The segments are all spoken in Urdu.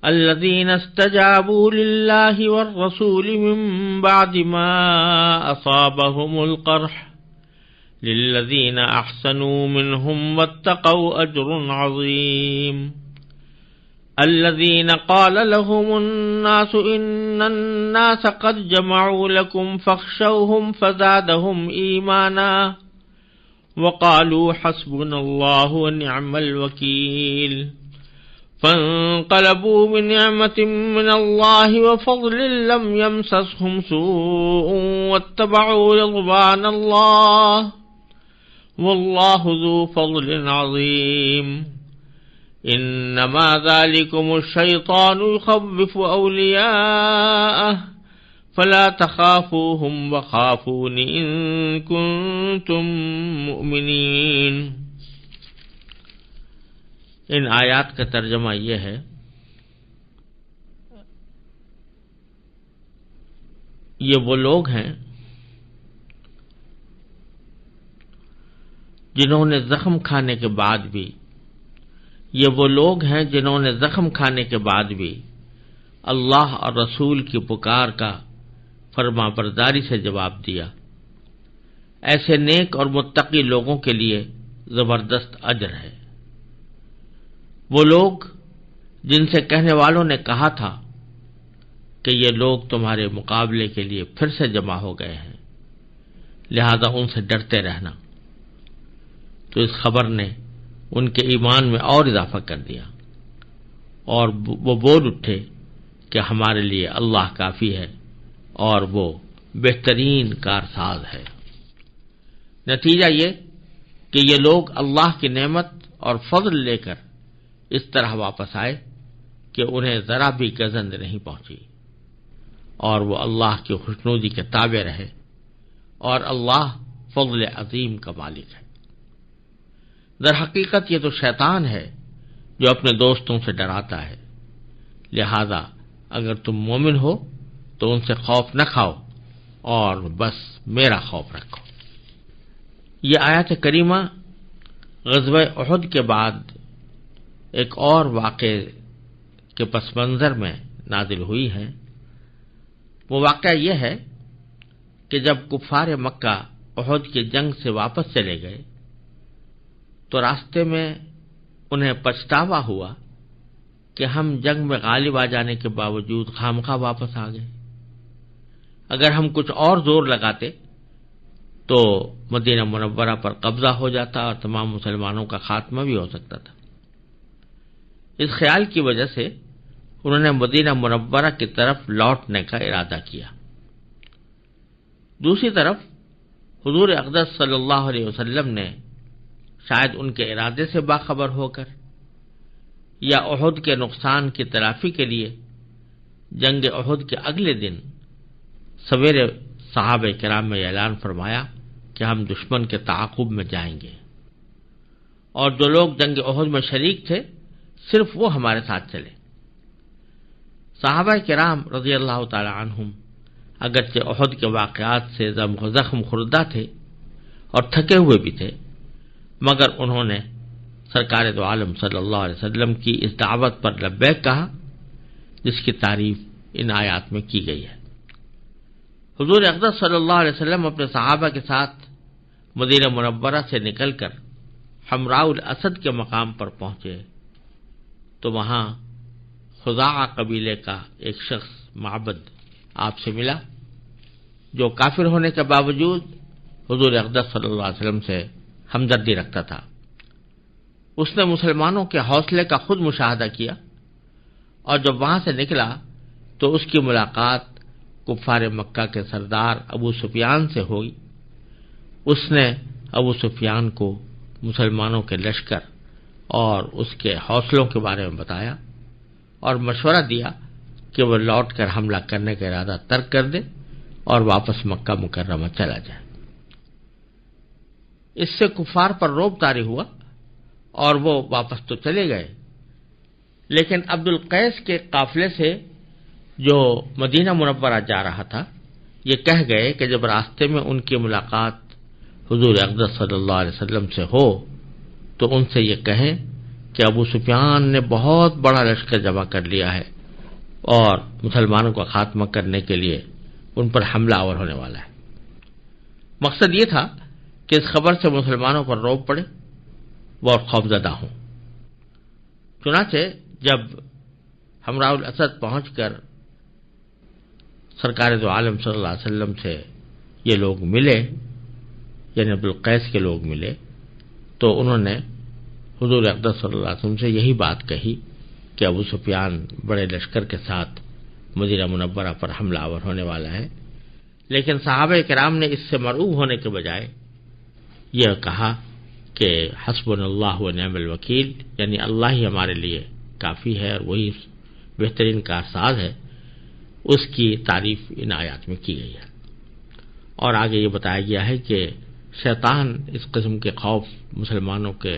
الذين استجابوا لله والرسول من بعد ما أصابهم القرح للذين أحسنوا منهم واتقوا أجر عظيم الذين قال لهم الناس إن الناس قد جمعوا لكم فاخشوهم فزادهم إيمانا وقالوا حسبنا الله ونعم الوكيل فانقلبوا بنعمة من الله وفضل لم يمسسهم سوء واتبعوا رضوان الله والله ذو فضل عظيم انما ذلكم الشيطان يخوف أولياءه فلا تخافوهم وخافون ان كنتم مؤمنين۔ ان آیات کا ترجمہ یہ ہے یہ وہ لوگ ہیں جنہوں نے زخم کھانے کے بعد بھی اللہ اور رسول کی پکار کا فرما برداری سے جواب دیا۔ ایسے نیک اور متقی لوگوں کے لیے زبردست اجر ہے۔ وہ لوگ جن سے کہنے والوں نے کہا تھا کہ یہ لوگ تمہارے مقابلے کے لیے پھر سے جمع ہو گئے ہیں، لہذا ان سے ڈرتے رہنا، تو اس خبر نے ان کے ایمان میں اور اضافہ کر دیا، اور وہ بول اٹھے کہ ہمارے لیے اللہ کافی ہے اور وہ بہترین کارساز ہے۔ نتیجہ یہ کہ یہ لوگ اللہ کی نعمت اور فضل لے کر اس طرح واپس آئے کہ انہیں ذرا بھی گزند نہیں پہنچی، اور وہ اللہ کی خوشنودی کے تابع رہے، اور اللہ فضل عظیم کا مالک ہے۔ در حقیقت یہ تو شیطان ہے جو اپنے دوستوں سے ڈراتا ہے، لہذا اگر تم مومن ہو تو ان سے خوف نہ کھاؤ اور بس میرا خوف رکھو۔ یہ آیت کریمہ غزوہ احد کے بعد ایک اور واقعے کے پس منظر میں نازل ہوئی ہے۔ وہ واقعہ یہ ہے کہ جب کفار مکہ احد کی جنگ سے واپس چلے گئے تو راستے میں انہیں پچھتاوا ہوا کہ ہم جنگ میں غالب آ جانے کے باوجود خامخواہ واپس آ گئے۔ اگر ہم کچھ اور زور لگاتے تو مدینہ منورہ پر قبضہ ہو جاتا اور تمام مسلمانوں کا خاتمہ بھی ہو سکتا تھا۔ اس خیال کی وجہ سے انہوں نے مدینہ منورہ کی طرف لوٹنے کا ارادہ کیا۔ دوسری طرف حضور اقدس صلی اللہ علیہ وسلم نے شاید ان کے ارادے سے باخبر ہو کر یا احد کے نقصان کی تلافی کے لیے جنگ احد کے اگلے دن سویرے صحابہ کرام میں اعلان فرمایا کہ ہم دشمن کے تعاقب میں جائیں گے، اور جو لوگ جنگ احد میں شریک تھے صرف وہ ہمارے ساتھ چلے۔ صحابہ کرام رضی اللہ تعالی عنہم اگرچہ احد کے واقعات سے زخم خوردہ تھے اور تھکے ہوئے بھی تھے، مگر انہوں نے سرکار دو عالم صلی اللہ علیہ وسلم کی اس دعوت پر لبیک کہا جس کی تعریف ان آیات میں کی گئی ہے۔ حضور اقدس صلی اللہ علیہ وسلم اپنے صحابہ کے ساتھ مدینہ منورہ سے نکل کر حمراء الاسد کے مقام پر پہنچے تو وہاں خزاعہ قبیلے کا ایک شخص معبد آپ سے ملا جو کافر ہونے کے باوجود حضور اقدس صلی اللہ علیہ وسلم سے ہمدردی رکھتا تھا۔ اس نے مسلمانوں کے حوصلے کا خود مشاہدہ کیا، اور جب وہاں سے نکلا تو اس کی ملاقات کفار مکہ کے سردار ابو سفیان سے ہوئی۔ اس نے ابو سفیان کو مسلمانوں کے لشکر اور اس کے حوصلوں کے بارے میں بتایا اور مشورہ دیا کہ وہ لوٹ کر حملہ کرنے کا ارادہ ترک کر دے اور واپس مکہ مکرمہ چلا جائے۔ اس سے کفار پر رعب طاری ہوا اور وہ واپس تو چلے گئے، لیکن عبد القیس کے قافلے سے جو مدینہ منورہ جا رہا تھا یہ کہہ گئے کہ جب راستے میں ان کی ملاقات حضور اقدس صلی اللہ علیہ وسلم سے ہو تو ان سے یہ کہیں کہ ابو سفیان نے بہت بڑا لشکر جمع کر لیا ہے اور مسلمانوں کا خاتمہ کرنے کے لیے ان پر حملہ آور ہونے والا ہے۔ مقصد یہ تھا کہ اس خبر سے مسلمانوں پر رعب پڑے، وہ اور خوفزدہ ہوں۔ چنانچہ جب ہمراہ الاسد پہنچ کر سرکار دو عالم صلی اللہ علیہ وسلم سے یہ لوگ ملے، یعنی عبدالقیس کے لوگ ملے، تو انہوں نے حضور اقدس صلی اللہ علیہ وسلم سے یہی بات کہی کہ ابو سفیان بڑے لشکر کے ساتھ مدینہ منورہ پر حملہ آور ہونے والا ہے، لیکن صحابہ کرام نے اس سے مرعوب ہونے کے بجائے یہ کہا کہ حسبنا اللہ و نعم الوکیل، یعنی اللہ ہی ہمارے لیے کافی ہے اور وہی بہترین کارساز ہے۔ اس کی تعریف ان آیات میں کی گئی ہے، اور آگے یہ بتایا گیا ہے کہ شیطان اس قسم کے خوف مسلمانوں کے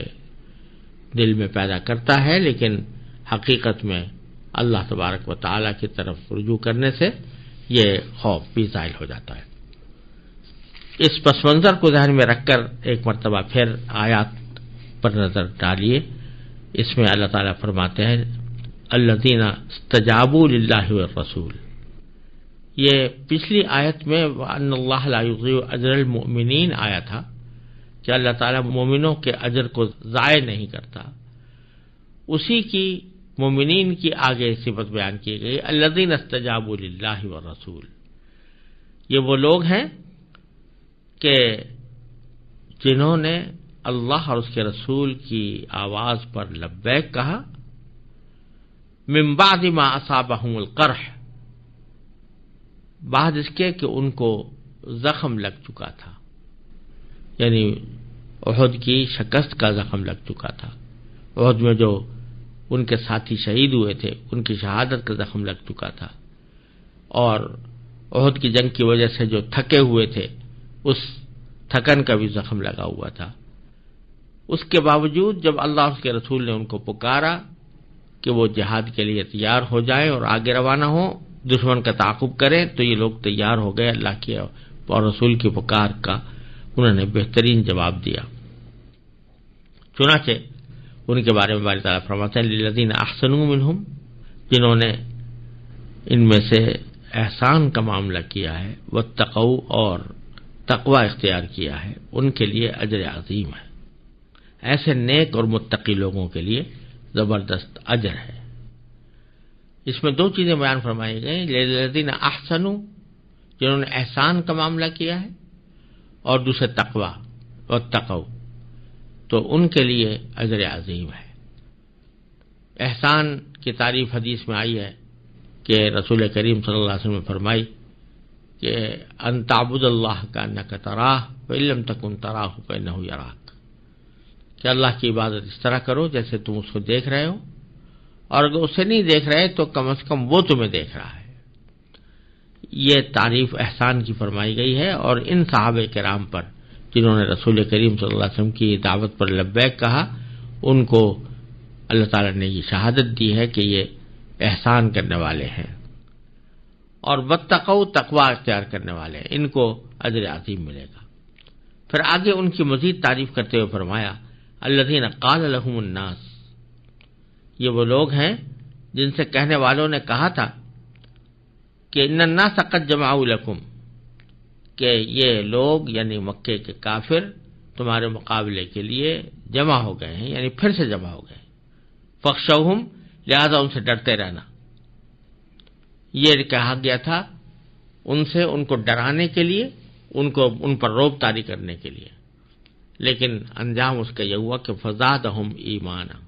دل میں پیدا کرتا ہے، لیکن حقیقت میں اللہ تبارک و تعالیٰ کی طرف رجوع کرنے سے یہ خوف بھی زائل ہو جاتا ہے۔ اس پس منظر کو ذہن میں رکھ کر ایک مرتبہ پھر آیات پر نظر ڈالیے۔ اس میں اللہ تعالیٰ فرماتے ہیں الذین استجابوا للہ والرسول۔ یہ پچھلی آیت میں وَأَنَّ اللَّهَ لَا يُضِيعُ أَجْرَ الْمُؤْمِنِينَ آیا تھا کہ اللہ تعالیٰ مومنوں کے اجر کو ضائع نہیں کرتا، اسی کی مومنین کی آگے صفت بیان کی گئی الذین استجابوا للہ والرسول۔ یہ وہ لوگ ہیں کہ جنہوں نے اللہ اور اس کے رسول کی آواز پر لبیک کہا، من بعد ما اصابہم القرح، بعد اس کے کہ ان کو زخم لگ چکا تھا، یعنی احد کی شکست کا زخم لگ چکا تھا۔ احد میں جو ان کے ساتھی شہید ہوئے تھے ان کی شہادت کا زخم لگ چکا تھا، اور احد کی جنگ کی وجہ سے جو تھکے ہوئے تھے اس تھکن کا بھی زخم لگا ہوا تھا۔ اس کے باوجود جب اللہ اور اس کے رسول نے ان کو پکارا کہ وہ جہاد کے لیے تیار ہو جائیں اور آگے روانہ ہوں، دشمن کا تعاقب کریں، تو یہ لوگ تیار ہو گئے۔ اللہ کی اور رسول کی پکار کا انہوں نے بہترین جواب دیا۔ چنانچہ ان کے بارے میں باری تعالیٰ فرماتے ہیں للذین احسنوا منہم، جنہوں نے ان میں سے احسان کا معاملہ کیا ہے، واتقوا اور تقوی اختیار کیا ہے، ان کے لیے اجر عظیم ہے۔ ایسے نیک اور متقی لوگوں کے لیے زبردست اجر ہے۔ اس میں دو چیزیں بیان فرمائی گئی، للذین احسنوا، جنہوں نے احسان کا معاملہ کیا ہے، اور دوسرے تقوی واتقوا، تو ان کے لیے اجر عظیم ہے۔ احسان کی تعریف حدیث میں آئی ہے کہ رسول کریم صلی اللہ علیہ وسلم نے فرمائی کہ ان تعبد اللہ کانک تراہ فإن لم تکن تراہ فإنہ یراک، کہ اللہ کی عبادت اس طرح کرو جیسے تم اس کو دیکھ رہے ہو، اور اگر اسے نہیں دیکھ رہے تو کم از کم وہ تمہیں دیکھ رہا ہے۔ یہ تعریف احسان کی فرمائی گئی ہے، اور ان صحابہ کرام پر جنہوں نے رسول کریم صلی اللہ علیہ وسلم کی دعوت پر لبیک کہا، ان کو اللہ تعالیٰ نے یہ شہادت دی ہے کہ یہ احسان کرنے والے ہیں، اور واتقوا تقوی اختیار کرنے والے ہیں، ان کو اجر عظیم ملے گا۔ پھر آگے ان کی مزید تعریف کرتے ہوئے فرمایا الذین قال لهم الناس، یہ وہ لوگ ہیں جن سے کہنے والوں نے کہا تھا کہ ان الناس قد جمعوا لکم، کہ یہ لوگ یعنی مکے کے کافر تمہارے مقابلے کے لیے جمع ہو گئے ہیں، یعنی پھر سے جمع ہو گئے، فخشوہم، لہذا ان سے ڈرتے رہنا۔ یہ کہا گیا تھا ان سے، ان کو ڈرانے کے لیے، ان پر رعب طاری کرنے کے لیے، لیکن انجام اس کا یہ ہوا کہ فزادہم ایمانا،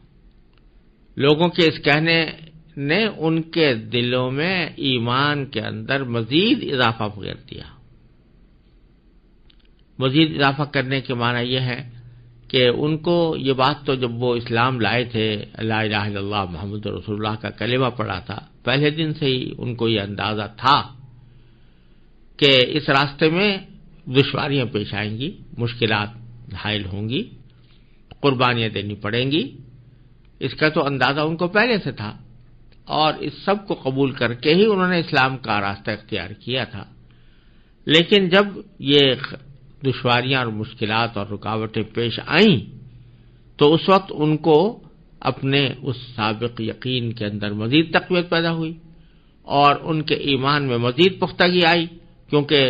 لوگوں کے اس کہنے نے ان کے دلوں میں ایمان کے اندر مزید اضافہ کر دیا۔ مزید اضافہ کرنے کے معنی یہ ہے کہ ان کو یہ بات تو جب وہ اسلام لائے تھے، لا الہ الا اللہ محمد رسول اللہ کا کلمہ پڑھا تھا، پہلے دن سے ہی ان کو یہ اندازہ تھا کہ اس راستے میں دشواریاں پیش آئیں گی، مشکلات حائل ہوں گی، قربانیاں دینی پڑیں گی، اس کا تو اندازہ ان کو پہلے سے تھا، اور اس سب کو قبول کر کے ہی انہوں نے اسلام کا راستہ اختیار کیا تھا۔ لیکن جب یہ دشواریاں اور مشکلات اور رکاوٹیں پیش آئیں تو اس وقت ان کو اپنے اس سابق یقین کے اندر مزید تقویت پیدا ہوئی، اور ان کے ایمان میں مزید پختگی آئی، کیونکہ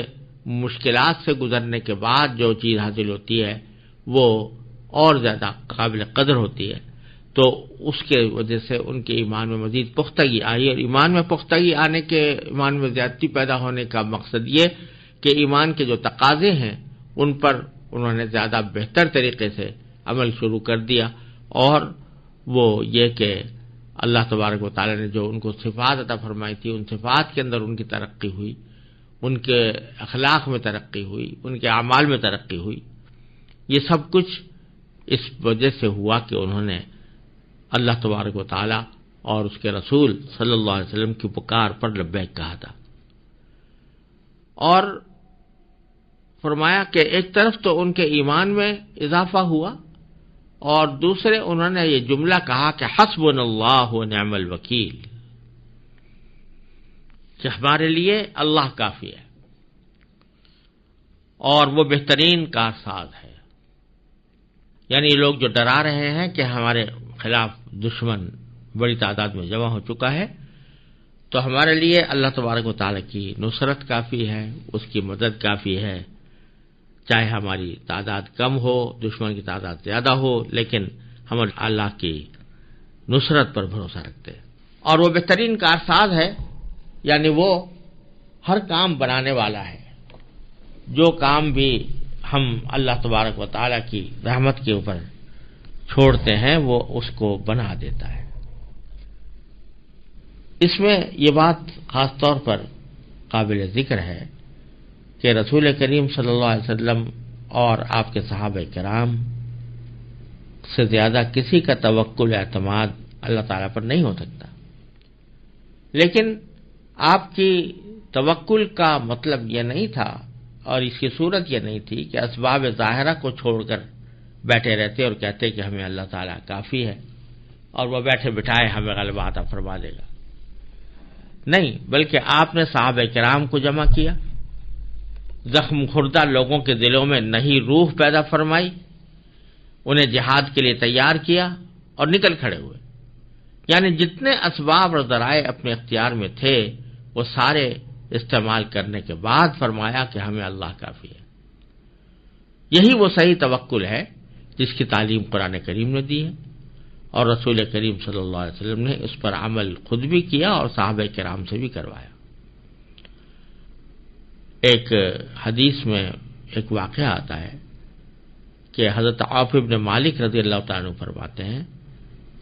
مشکلات سے گزرنے کے بعد جو چیز حاصل ہوتی ہے وہ اور زیادہ قابل قدر ہوتی ہے، تو اس کے وجہ سے ان کے ایمان میں مزید پختگی آئی، اور ایمان میں پختگی آنے کے، ایمان میں زیادتی پیدا ہونے کا مقصد یہ کہ ایمان کے جو تقاضے ہیں ان پر انہوں نے زیادہ بہتر طریقے سے عمل شروع کر دیا، اور وہ یہ کہ اللہ تبارک و تعالی نے جو ان کو صفات عطا فرمائی تھی، ان صفات کے اندر ان کی ترقی ہوئی، ان کے اخلاق میں ترقی ہوئی، ان کے اعمال میں ترقی ہوئی۔ یہ سب کچھ اس وجہ سے ہوا کہ انہوں نے اللہ تبارک و تعالی اور اس کے رسول صلی اللہ علیہ وسلم کی پکار پر لبیک کہا تھا۔ اور فرمایا کہ ایک طرف تو ان کے ایمان میں اضافہ ہوا، اور دوسرے انہوں نے یہ جملہ کہا کہ حسبنا اللہ و نعم الوکیل، کہ ہمارے لیے اللہ کافی ہے اور وہ بہترین کارساز ہے۔ یعنی لوگ جو ڈرا رہے ہیں کہ ہمارے خلاف دشمن بڑی تعداد میں جمع ہو چکا ہے، تو ہمارے لیے اللہ تبارک و تعالیٰ کی نصرت کافی ہے، اس کی مدد کافی ہے، چاہے ہماری تعداد کم ہو، دشمن کی تعداد زیادہ ہو، لیکن ہم اللہ کی نصرت پر بھروسہ رکھتے ہیں۔ اور وہ بہترین کارساز ہے، یعنی وہ ہر کام بنانے والا ہے، جو کام بھی ہم اللہ تبارک و تعالیٰ کی رحمت کے اوپر چھوڑتے ہیں وہ اس کو بنا دیتا ہے۔ اس میں یہ بات خاص طور پر قابل ذکر ہے کہ رسول کریم صلی اللہ علیہ وسلم اور آپ کے صحابہ کرام سے زیادہ کسی کا توکل اعتماد اللہ تعالیٰ پر نہیں ہو سکتا، لیکن آپ کی توکل کا مطلب یہ نہیں تھا اور اس کی صورت یہ نہیں تھی کہ اسباب ظاہرہ کو چھوڑ کر بیٹھے رہتے اور کہتے کہ ہمیں اللہ تعالیٰ کافی ہے اور وہ بیٹھے بٹھائے ہمیں غلبہ عطا فرما دے گا۔ نہیں، بلکہ آپ نے صحابہ کرام کو جمع کیا، زخم خوردہ لوگوں کے دلوں میں نئی روح پیدا فرمائی، انہیں جہاد کے لیے تیار کیا اور نکل کھڑے ہوئے۔ یعنی جتنے اسباب اور ذرائع اپنے اختیار میں تھے وہ سارے استعمال کرنے کے بعد فرمایا کہ ہمیں اللہ کافی ہے۔ یہی وہ صحیح توکل ہے جس کی تعلیم قرآن کریم نے دی ہے، اور رسول کریم صلی اللہ علیہ وسلم نے اس پر عمل خود بھی کیا اور صحابہ کرام سے بھی کروایا۔ ایک حدیث میں ایک واقعہ آتا ہے کہ حضرت عوف بن مالک رضی اللہ تعالیٰ عنہ فرماتے ہیں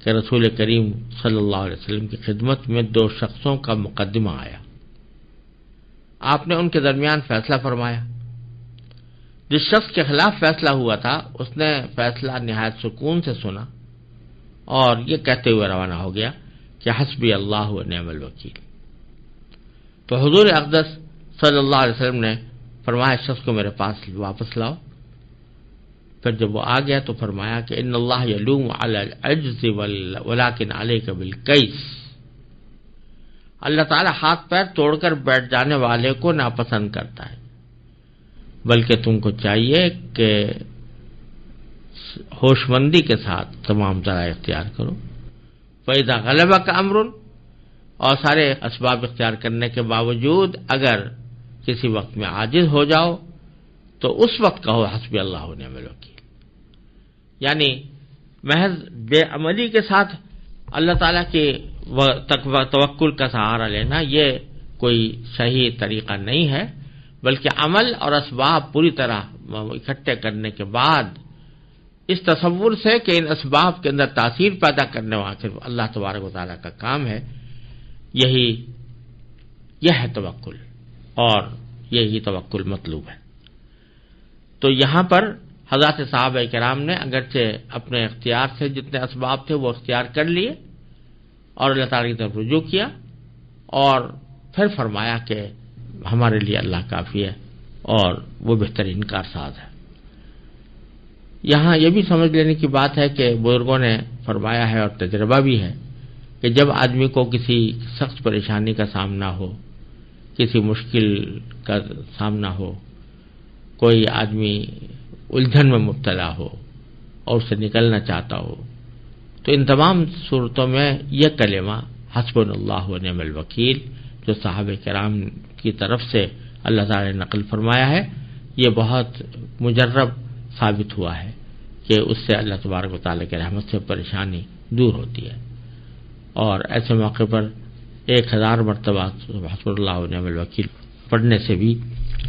کہ رسول کریم صلی اللہ علیہ وسلم کی خدمت میں دو شخصوں کا مقدمہ آیا، آپ نے ان کے درمیان فیصلہ فرمایا۔ جس شخص کے خلاف فیصلہ ہوا تھا اس نے فیصلہ نہایت سکون سے سنا اور یہ کہتے ہوئے روانہ ہو گیا کہ حسبی اللہ و نعم الوکیل۔ تو حضور اقدس صلی اللہ علیہ وسلم نے فرمایا اس شخص کو میرے پاس واپس لاؤ۔ پھر جب وہ آ گیا تو فرمایا کہ ان اللہ یلوم علی العجز ولکن علیک بالکیس، اللہ تعالیٰ ہاتھ پیر توڑ کر بیٹھ جانے والے کو ناپسند کرتا ہے، بلکہ تم کو چاہیے کہ ہوش مندی کے ساتھ تمام ذرائع اختیار کرو۔ فَإِذَا غَلَبَكَ أَمْرٌ، اور سارے اسباب اختیار کرنے کے باوجود اگر کسی وقت میں عاجز ہو جاؤ تو اس وقت کہو حسبی اللہ و نعم الوکیل۔ یعنی محض بے عملی کے ساتھ اللہ تعالیٰ کے توکل کا سہارا لینا یہ کوئی صحیح طریقہ نہیں ہے، بلکہ عمل اور اسباب پوری طرح اکٹھے کرنے کے بعد اس تصور سے کہ ان اسباب کے اندر تاثیر پیدا کرنے والا صرف اللہ تبارک و تعالیٰ کا کام ہے، یہ ہے توکل، اور یہی توکل مطلوب ہے۔ تو یہاں پر حضرات صحابہ کرام نے اگرچہ اپنے اختیار سے جتنے اسباب تھے وہ اختیار کر لیے اور اللہ تعالیٰ کی طرف رجوع کیا، اور پھر فرمایا کہ ہمارے لیے اللہ کافی ہے اور وہ بہترین کارساز ہے۔ یہاں یہ بھی سمجھ لینے کی بات ہے کہ بزرگوں نے فرمایا ہے اور تجربہ بھی ہے کہ جب آدمی کو کسی سخت پریشانی کا سامنا ہو، کسی مشکل کا سامنا ہو، کوئی آدمی الجھن میں مبتلا ہو اور اسے نکلنا چاہتا ہو، تو ان تمام صورتوں میں یہ کلمہ حسبنا اللہ و نعم الوکیل جو صحابہ کرام کی طرف سے اللہ تعالی نے نقل فرمایا ہے، یہ بہت مجرب ثابت ہوا ہے کہ اس سے اللہ تبارک و تعالیٰ کی رحمت سے پریشانی دور ہوتی ہے، اور ایسے موقع پر 1000 مرتبہ حسبنا اللہ ونعم الوکیل پڑھنے سے بھی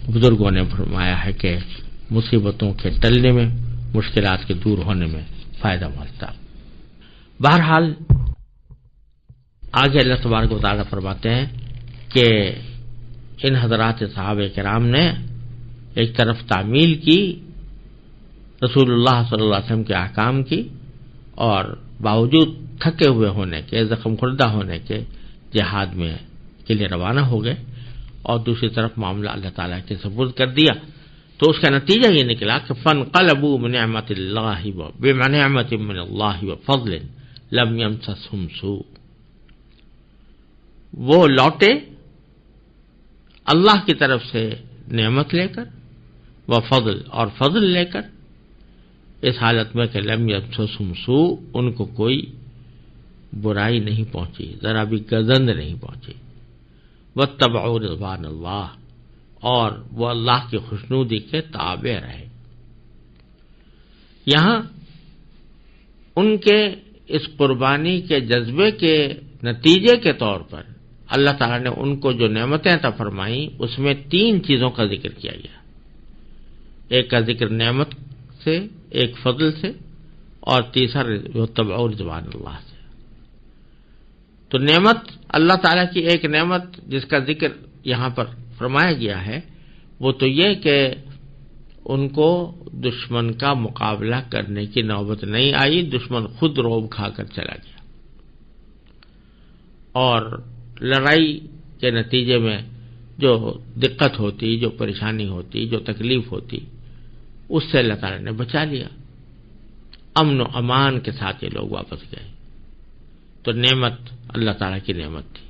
بزرگوں نے فرمایا ہے کہ مصیبتوں کے ٹلنے میں، مشکلات کے دور ہونے میں فائدہ ملتا۔ بہرحال آگے اللہ تبارک و تعالیٰ فرماتے ہیں کہ ان حضرات صحابہ کرام نے ایک طرف تعمیل کی رسول اللہ صلی اللہ علیہ وسلم کے احکام کی، اور باوجود تھکے ہوئے ہونے کے، زخم خوردہ ہونے کے جہاد میں کے لیے روانہ ہو گئے، اور دوسری طرف معاملہ اللہ تعالیٰ کے سپرد کر دیا۔ تو اس کا نتیجہ یہ نکلا کہ فانقلبوا بنعمت اللہ بنعمت من اللہ وفضل لم یمسسہم سوء، وہ لوٹے اللہ کی طرف سے نعمت لے کر، وفضل اور فضل لے کر، اس حالت میں کہ لم یمسسہم سوء، ان کو کوئی برائی نہیں پہنچی، ذرا بھی گزند نہیں پہنچی، واتبعوا رضوان اللہ، اور وہ اللہ کی خوشنودی کے تابع رہے۔ یہاں ان کے اس قربانی کے جذبے کے نتیجے کے طور پر اللہ تعالیٰ نے ان کو جو نعمتیں عطا فرمائیں، اس میں 3 چیزوں کا ذکر کیا گیا، ایک کا ذکر نعمت سے، ایک فضل سے، اور تیسرا واتبعوا رضوان اللہ سے۔ تو نعمت، اللہ تعالیٰ کی ایک نعمت جس کا ذکر یہاں پر فرمایا گیا ہے، وہ تو یہ کہ ان کو دشمن کا مقابلہ کرنے کی نوبت نہیں آئی، دشمن خود روب کھا کر چلا گیا، اور لڑائی کے نتیجے میں جو دقت ہوتی، جو پریشانی ہوتی، جو تکلیف ہوتی، اس سے اللہ تعالیٰ نے بچا لیا، امن و امان کے ساتھ یہ لوگ واپس گئے۔ تو نعمت اللہ تعالیٰ کی نعمت تھی۔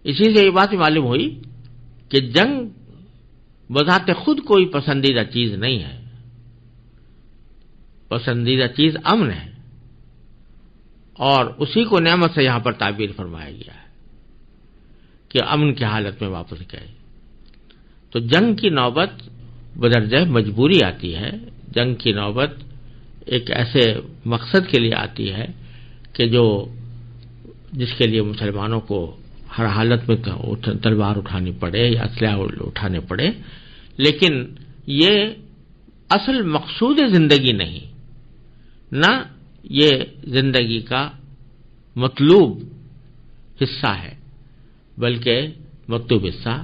اسی سے یہ بات معلوم ہوئی کہ جنگ بذات خود کوئی پسندیدہ چیز نہیں ہے، پسندیدہ چیز امن ہے، اور اسی کو نعمت سے یہاں پر تعبیر فرمایا گیا ہے کہ امن کی حالت میں واپس گئے۔ تو جنگ کی نوبت بدرجہ مجبوری آتی ہے، جنگ کی نوبت ایک ایسے مقصد کے لیے آتی ہے کہ جس کے لیے مسلمانوں کو ہر حالت میں تلوار اٹھانی پڑے یا اسلحہ اٹھانے پڑے، لیکن یہ اصل مقصود زندگی نہیں، نہ یہ زندگی کا مطلوب حصہ ہے، بلکہ مطلوب حصہ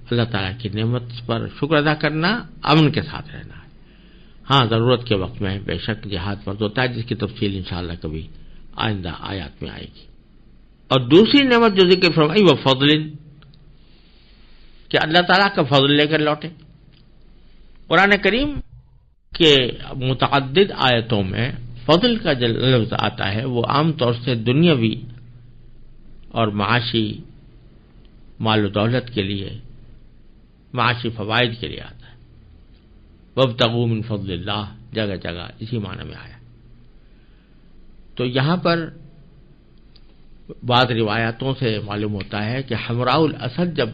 اللہ تعالیٰ کی نعمت پر شکر ادا کرنا، امن کے ساتھ رہنا ہے۔ ہاں، ضرورت کے وقت میں بے شک جہاد فرض ہوتا ہے، جس کی تفصیل انشاءاللہ کبھی آئندہ آیات میں آئے گی۔ اور دوسری نعمت جو ذکر فرمائی وہ فضل، کہ اللہ تعالیٰ کا فضل لے کر لوٹے۔ قرآن کریم کے متعدد آیتوں میں فضل کا جو لفظ آتا ہے وہ عام طور سے دنیاوی اور معاشی مال و دولت کے لیے، معاشی فوائد کے لیے آتا ہے۔ وابتغوا من فضل اللہ جگہ جگہ اسی معنی میں آیا۔ تو یہاں پر بعض روایاتوں سے معلوم ہوتا ہے کہ حمراء الاسد جب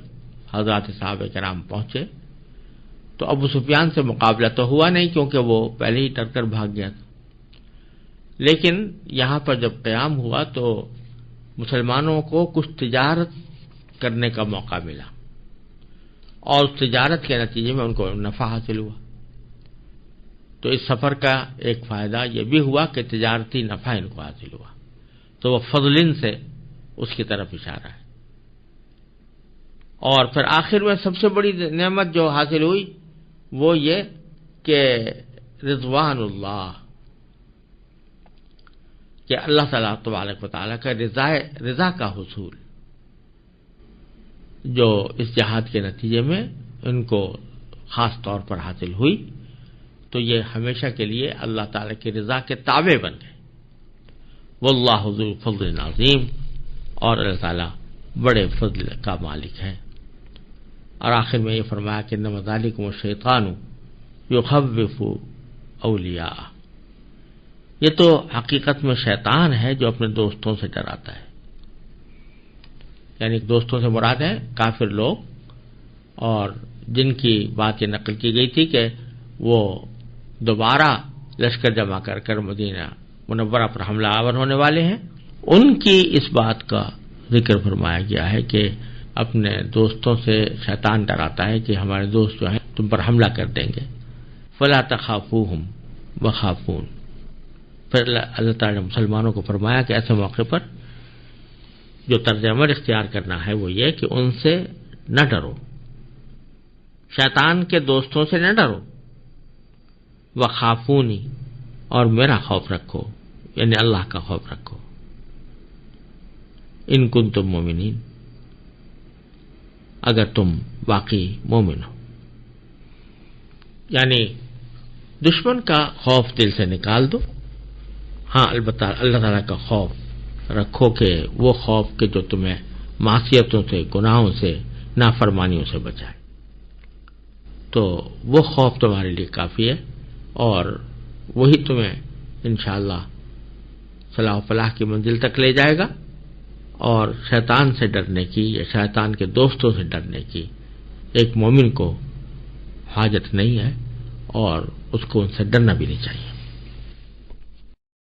حضرات صحابہ کرام پہنچے تو ابو سفیان سے مقابلہ تو ہوا نہیں، کیونکہ وہ پہلے ہی ڈر کر بھاگ گیا تھا، لیکن یہاں پر جب قیام ہوا تو مسلمانوں کو کچھ تجارت کرنے کا موقع ملا، اور اس تجارت کے نتیجے میں ان کو نفع حاصل ہوا۔ تو اس سفر کا ایک فائدہ یہ بھی ہوا کہ تجارتی نفع ان کو حاصل ہوا، تو وہ فضلن سے اس کی طرف اشارہ ہے۔ اور پھر آخر میں سب سے بڑی نعمت جو حاصل ہوئی وہ یہ کہ رضوان اللہ، کہ اللہ تعالیٰ تبارک و تعالیٰ کا رضا کا حصول جو اس جہاد کے نتیجے میں ان کو خاص طور پر حاصل ہوئی، تو یہ ہمیشہ کے لیے اللہ تعالیٰ کی رضا کے تابع بن گئے۔ واللہ ذو فضل عظیم، اور اللہ تعالیٰ بڑے فضل کا مالک ہے۔ اور آخر میں یہ فرمایا کہ انما ذالکم الشیطان یخوف اولیاء، یہ تو حقیقت میں شیطان ہے جو اپنے دوستوں سے ڈراتا ہے۔ یعنی دوستوں سے مراد ہے کافر لوگ، اور جن کی بات یہ نقل کی گئی تھی کہ وہ دوبارہ لشکر جمع کر کر مدینہ منورہ پر حملہ آور ہونے والے ہیں، ان کی اس بات کا ذکر فرمایا گیا ہے کہ اپنے دوستوں سے شیطان ڈراتا ہے کہ ہمارے دوست جو ہیں تم پر حملہ کر دیں گے، فلا تخافوہم وخافون۔ پھر اللہ تعالیٰ نے مسلمانوں کو فرمایا کہ ایسے موقع پر جو طرز عمل اختیار کرنا ہے وہ یہ کہ ان سے نہ ڈرو، شیطان کے دوستوں سے نہ ڈرو، وخافونی، اور میرا خوف رکھو، یعنی اللہ کا خوف رکھو، ان کنتم مومنین، اگر تم واقعی مومن ہو۔ یعنی دشمن کا خوف دل سے نکال دو، ہاں البتہ اللہ تعالیٰ کا خوف رکھو کہ وہ خوف کہ جو تمہیں معصیتوں سے، گناہوں سے، نافرمانیوں سے بچائے، تو وہ خوف تمہارے لیے کافی ہے، اور وہی تمہیں انشاءاللہ صلاح و فلاح کی منزل تک لے جائے گا، اور شیطان سے ڈرنے کی یا شیطان کے دوستوں سے ڈرنے کی ایک مومن کو حاجت نہیں ہے، اور اس کو ان سے ڈرنا بھی نہیں چاہیے۔